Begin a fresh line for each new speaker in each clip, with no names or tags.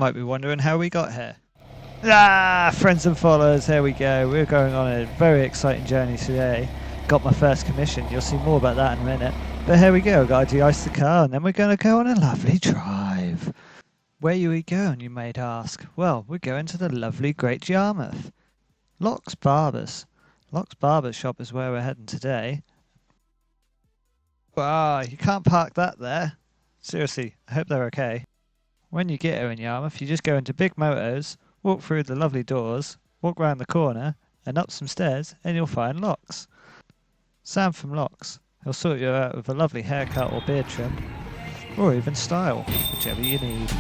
might be wondering how we got here. Friends and followers, here we go. We're going on a very exciting journey today. Got my first commission. You'll see more about that in a minute. But here we go. Got to de-ice the car and then we're going to go on a lovely drive. Where are we going, you might ask? Well, we're going to the lovely Great Yarmouth. Lock's Barbers. Lock's Barber Shop is where we're heading today. Wow, you can't park that there. Seriously, I hope they're okay. When you get here in Yarmouth, you just go into Big Motos, walk through the lovely doors, walk round the corner, and up some stairs, and you'll find Locks. Sam from Locks. He'll sort you out with a lovely haircut or beard trim, or even style, whichever you need.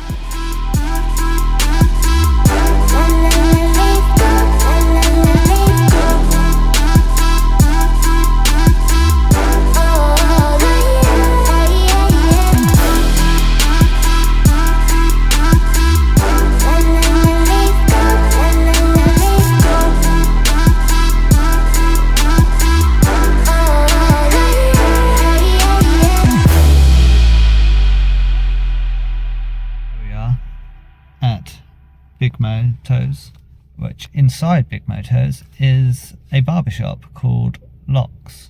Big Motos, which inside Big Motos is a barbershop called Lock's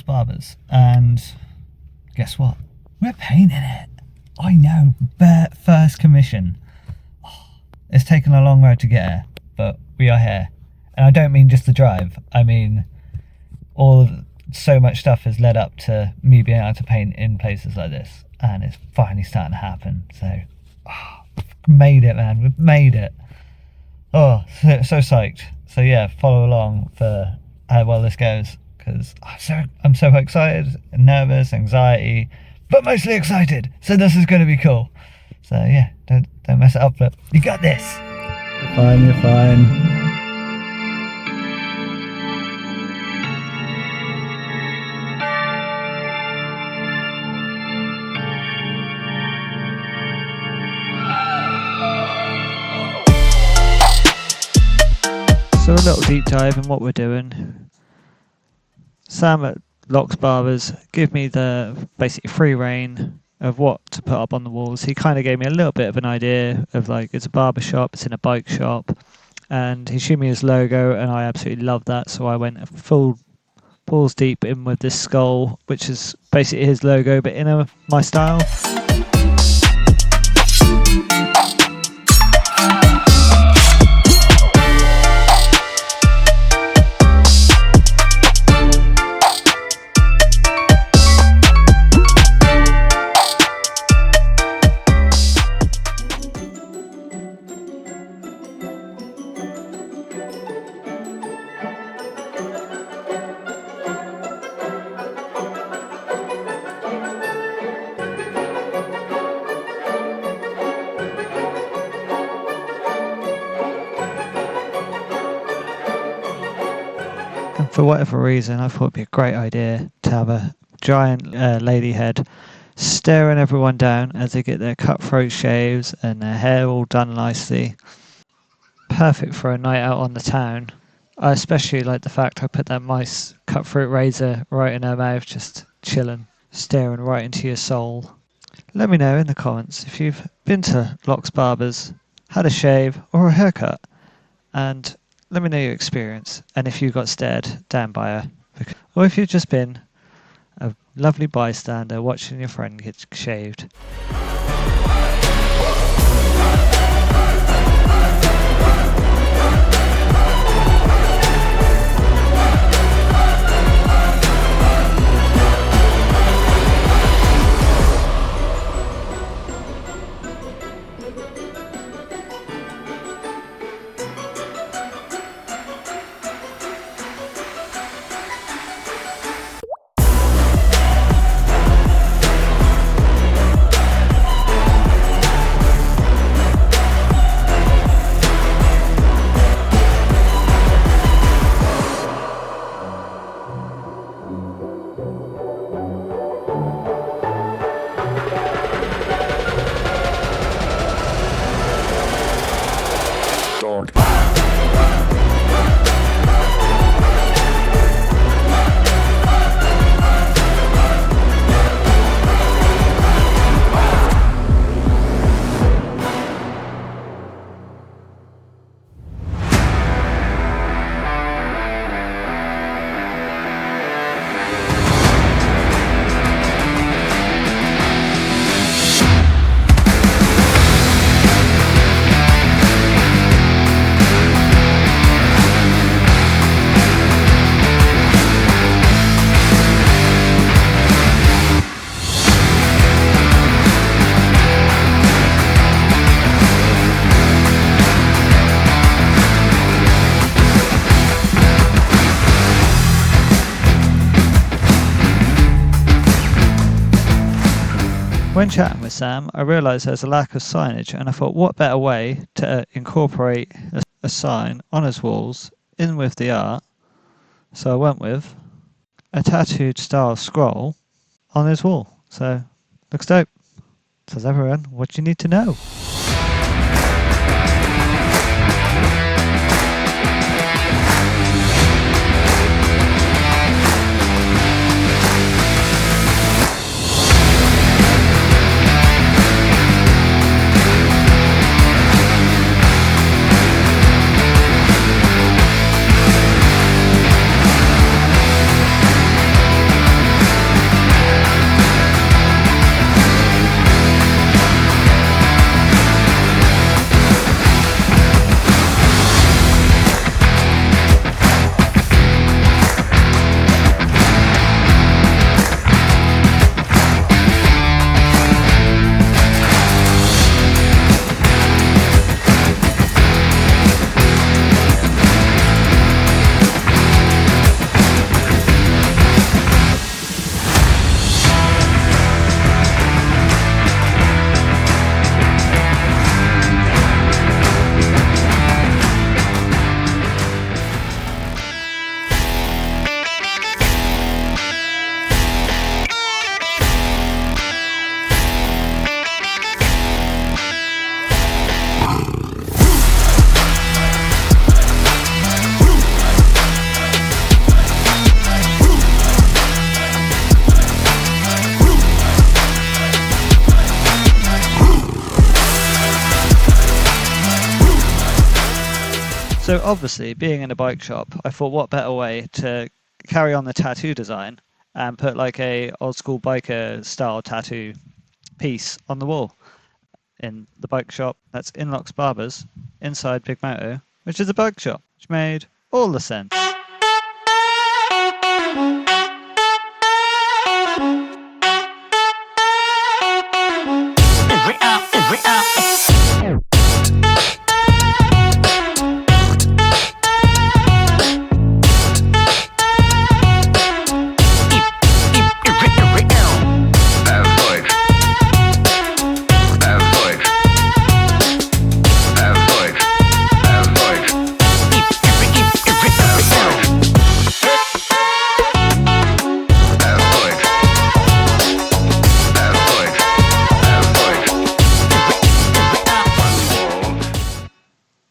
Barbers, and guess what? We're painting it. I know, first commission. It's taken a long road to get here, but we are here, and I don't mean just the drive. I mean so much stuff has led up to me being able to paint in places like this, and it's finally starting to happen. So. Made it, man. We've made it. Oh, so psyched. So yeah, follow along for how well this goes, because I'm so excited, nervous, anxiety, but mostly excited. So this is going to be cool. So yeah, don't mess it up. But you got this. You're fine. You're fine. So a little deep dive in what we're doing. Sam at Lock's Barbers give me the basically free reign of what to put up on the walls. He kind of gave me a little bit of an idea of, like, it's a barber shop, it's in a bike shop, and he showed me his logo and I absolutely loved that, so I went full balls deep in with this skull, which is basically his logo but in my style. And for whatever reason, I thought it'd be a great idea to have a giant lady head staring everyone down as they get their cutthroat shaves and their hair all done nicely. Perfect for a night out on the town. I especially like the fact I put that nice cutthroat razor right in her mouth, just chilling, staring right into your soul. Let me know in the comments if you've been to Lock's Barbers, had a shave or a haircut, and let me know your experience, and if you got stared down by her, or if you've just been a lovely bystander watching your friend get shaved. When chatting with Sam, I realised there's a lack of signage, and I thought, what better way to incorporate a sign on his walls in with the art? So I went with a tattooed style scroll on his wall. So looks dope. Tells everyone what you need to know. So obviously, being in a bike shop, I thought what better way to carry on the tattoo design and put like a old school biker style tattoo piece on the wall in the bike shop that's in Lock's Barbers inside Big Moto, which is a bike shop, which made all the sense.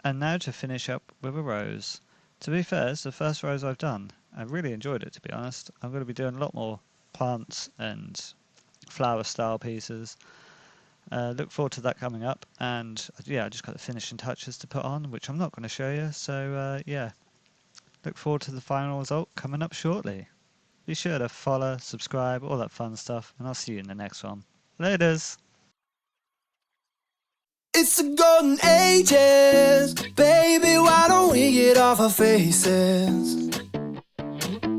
And now to finish up with a rose. To be fair, it's the first rose I've done. I really enjoyed it, to be honest. I'm going to be doing a lot more plants and flower style pieces. Look forward to that coming up. And yeah, I just got the finishing touches to put on, which I'm not going to show you. So yeah, look forward to the final result coming up shortly. Be sure to follow, subscribe, all that fun stuff. And I'll see you in the next one. Laters!
It's the golden ages, baby, why don't we get off our faces?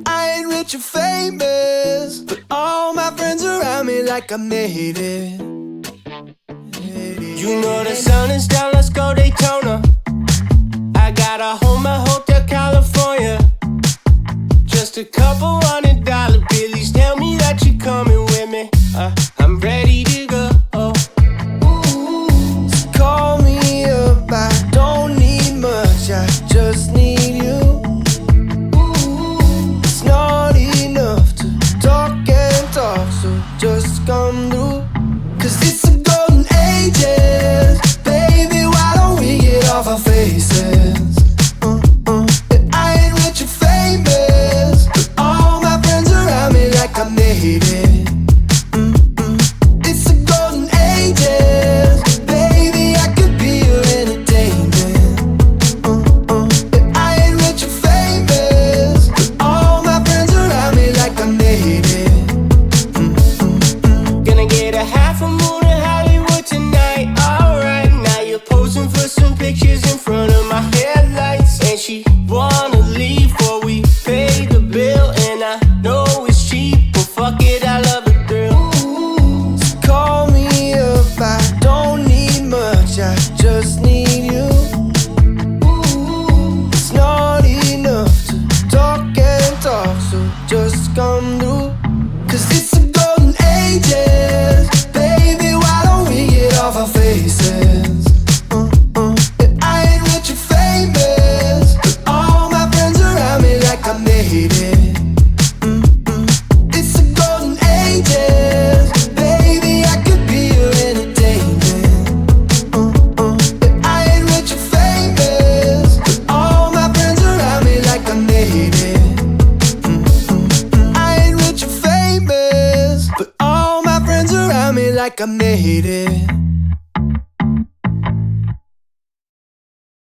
I ain't rich or famous, but all my friends around me like I made it. You know the sun is down, let's go Daytona. I gotta hold my Hotel California. Just a couple $100 billies, tell me that you're coming with me. I'm ready to go. Call me up, I don't need much, I just need you. It's not enough to talk and talk, so just come through. Cause it's the golden ages, baby, why don't we get off our faces? I ain't rich or famous, but all my friends around me like I made it. It's the golden ages, baby, I could be your entertainment. I ain't rich or famous, but all my friends around me like I made it. Gonna get a half a moon in Hollywood tonight. Alright, now you're posing for some pictures in front of my head. like I made it.